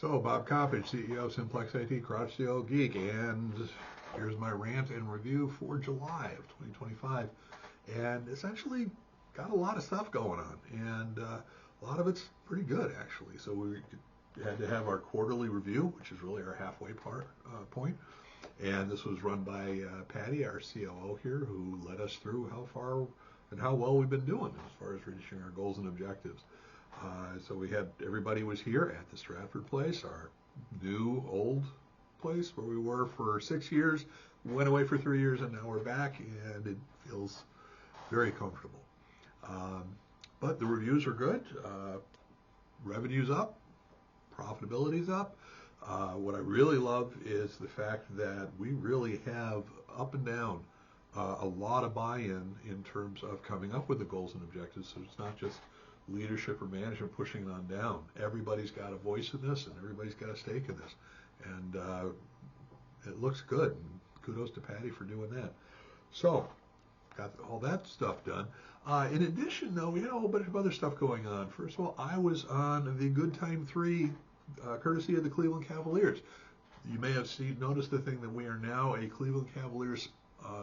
So, Bob Coppedge, CEO of Simplex-IT, Crotch the Old Geek, and here's my rant and review for July of 2025. And essentially got a lot of stuff going on, and a lot of it's pretty good, actually. So we had to have our quarterly review, which is really our halfway point. And this was run by Patti, our COO here, who led us through how far and how well we've been doing as far as reaching our goals and objectives. So everybody was here at the Stratford place, our new old place where we were for 6 years, went away for 3 years, and now we're back, and it feels very comfortable. But the reviews are good. Revenue's up, profitability's up. What I really love is the fact that we really have up and down a lot of buy-in in terms of coming up with the goals and objectives. So it's not just leadership or management pushing it on down. Everybody's got a voice in this, and everybody's got a stake in this. And it looks good. And kudos to Patti for doing that. So, got all that stuff done. In addition, though, we had a whole bunch of other stuff going on. First of all, I was on the Good Time 3, courtesy of the Cleveland Cavaliers. You may have noticed the thing that we are now a Cleveland Cavaliers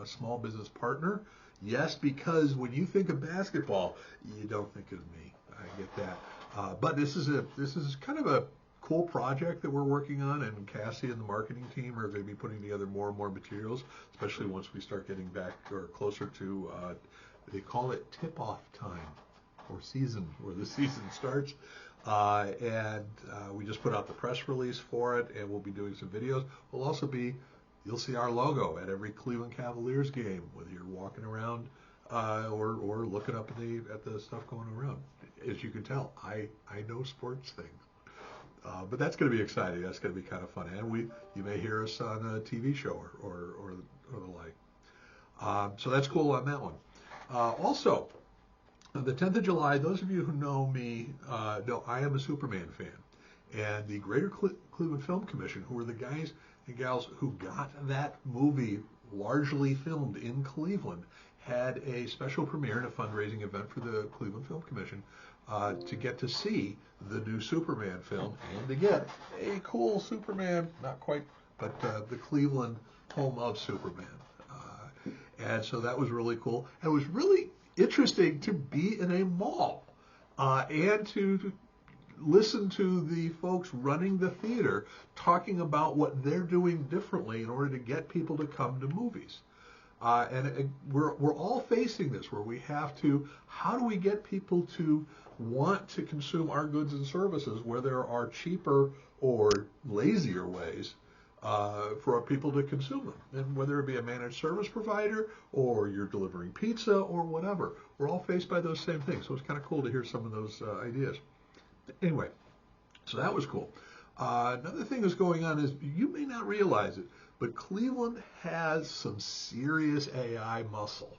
small business partner. Yes, because when you think of basketball, you don't think of me. I get that. But this is kind of a cool project that we're working on, and Cassie and the marketing team are going to be putting together more and more materials, especially once we start getting back or closer to, they call it tip-off time, or season, where the season starts. And we just put out the press release for it, and we'll be doing some videos. We'll also you'll see our logo at every Cleveland Cavaliers game, whether you're walking around or looking up at the stuff going around. As you can tell, I know sports things. But that's going to be exciting. That's going to be kind of fun. And you may hear us on a TV show or the like. So that's cool on that one. Also, the 10th of July, those of you who know me know I am a Superman fan. And the Greater Cleveland Film Commission, who were the guys and gals who got that movie largely filmed in Cleveland, had a special premiere and a fundraising event for the Cleveland Film Commission to get to see the new Superman film and to get a cool Superman, not quite, but the Cleveland home of Superman. And so that was really cool. And it was really interesting to be in a mall and to listen to the folks running the theater talking about what they're doing differently in order to get people to come to movies. And we're all facing this, where we have to, how do we get people to want to consume our goods and services where there are cheaper or lazier ways for people to consume them? And whether it be a managed service provider or you're delivering pizza or whatever, we're all faced by those same things. So it's kind of cool to hear some of those ideas. Anyway, so that was cool. Another thing that's going on is, you may not realize it, but Cleveland has some serious AI muscle.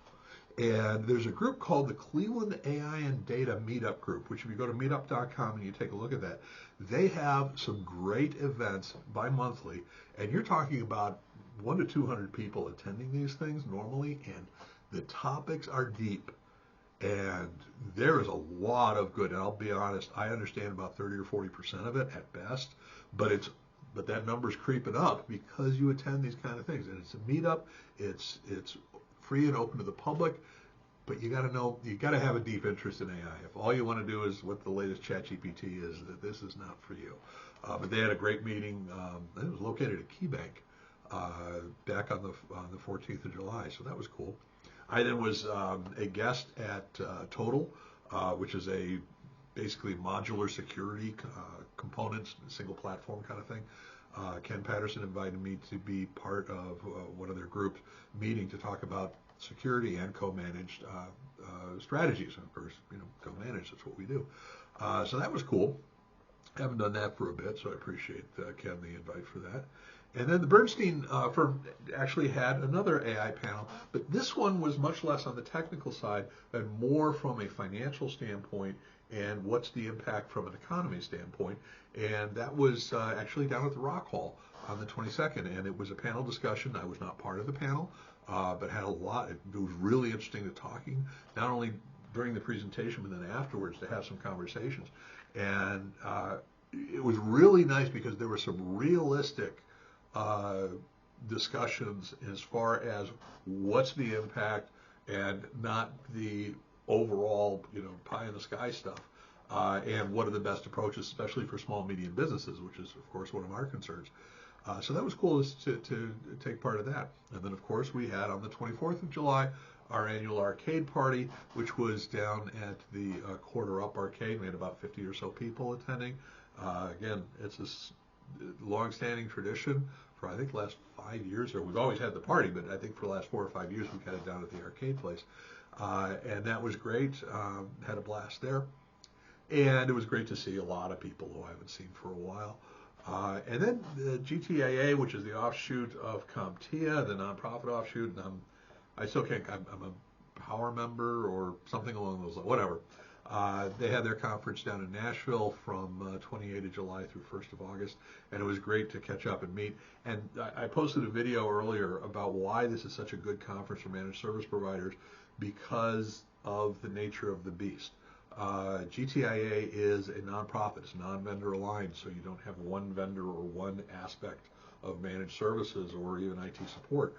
And there's a group called the Cleveland AI and Data Meetup Group, which if you go to meetup.com and you take a look at that, they have some great events bi-monthly. And you're talking about 100 to 200 people attending these things normally, and the topics are deep. And there is a lot of good, and I'll be honest, I understand about 30 or 40% of it at best, but that number's creeping up because you attend these kind of things. And it's a meetup, it's free and open to the public, but you gotta have a deep interest in AI. If all you want to do is what the latest ChatGPT is, that this is not for you. But they had a great meeting. It was located at KeyBank back on the 14th of July, so that was cool. I then was a guest at Todyl, which is a basically modular security components, single platform kind of thing. Ken Patterson invited me to be part of one of their group meeting to talk about security and co-managed strategies. And of course, co-managed, that's what we do. So that was cool. Haven't done that for a bit, so I appreciate Ken, the invite for that. And then the Bernstein firm actually had another AI panel, but this one was much less on the technical side and more from a financial standpoint and what's the impact from an economy standpoint. And that was actually down at the Rock Hall on the 22nd, and it was a panel discussion. I was not part of the panel, but had a lot. It was really interesting to talking, not only during the presentation, but then afterwards to have some conversations. And it was really nice because there were some realistic discussions as far as what's the impact and not the overall, pie in the sky stuff. And what are the best approaches, especially for small and medium businesses, which is, of course, one of our concerns. So that was cool to take part of that. And then, of course, we had on the 24th of July our annual arcade party, which was down at the Quarter Up Arcade. We had about 50 or so people attending. Again, it's a long-standing tradition for, I think, the last 5 years, or we've always had the party, but I think for the last 4 or 5 years we've had it down at the arcade place. And that was great. Had a blast there. And it was great to see a lot of people who I haven't seen for a while. And then the GTIA, which is the offshoot of CompTIA, the nonprofit offshoot, and I still can't, I'm a power member or something along those lines, whatever. They had their conference down in Nashville from 28th of July through 1st of August, and it was great to catch up and meet. And I posted a video earlier about why this is such a good conference for managed service providers because of the nature of the beast. GTIA is a nonprofit, it's non-vendor aligned, so you don't have one vendor or one aspect of managed services or even IT support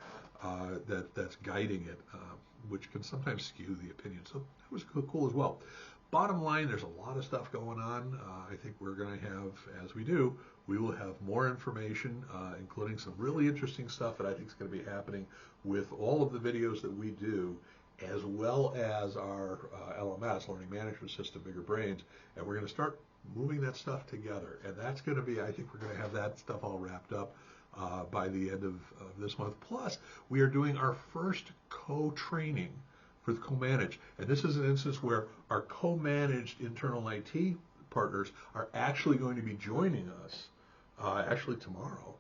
that's guiding it, which can sometimes skew the opinion. So that was cool as well. Bottom line, there's a lot of stuff going on. I think we're going to have, as we do, we will have more information, including some really interesting stuff that I think is going to be happening with all of the videos that we do, as well as our LMS, Learning Management System, Bigger Brains, and we're going to start moving that stuff together. And that's going to be, I think we're going to have that stuff all wrapped up by the end of this month. Plus, we are doing our first co-training for the co-managed. And this is an instance where our co-managed internal IT partners are actually going to be joining us, actually tomorrow,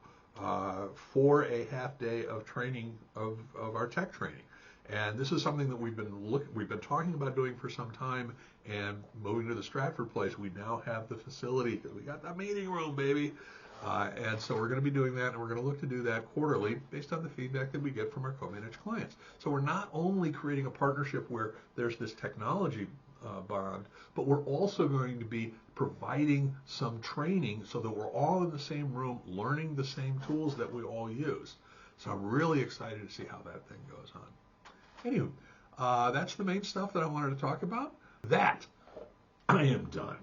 for a half day of training of our tech training. And this is something that we've been talking about doing for some time, and moving to the Stratford place, we now have the facility because we got that meeting room, baby. And so we're going to be doing that, and we're going to look to do that quarterly based on the feedback that we get from our co-managed clients. So we're not only creating a partnership where there's this technology bond, but we're also going to be providing some training so that we're all in the same room learning the same tools that we all use. So I'm really excited to see how that thing goes on. Anywho, that's the main stuff that I wanted to talk about. That I am done.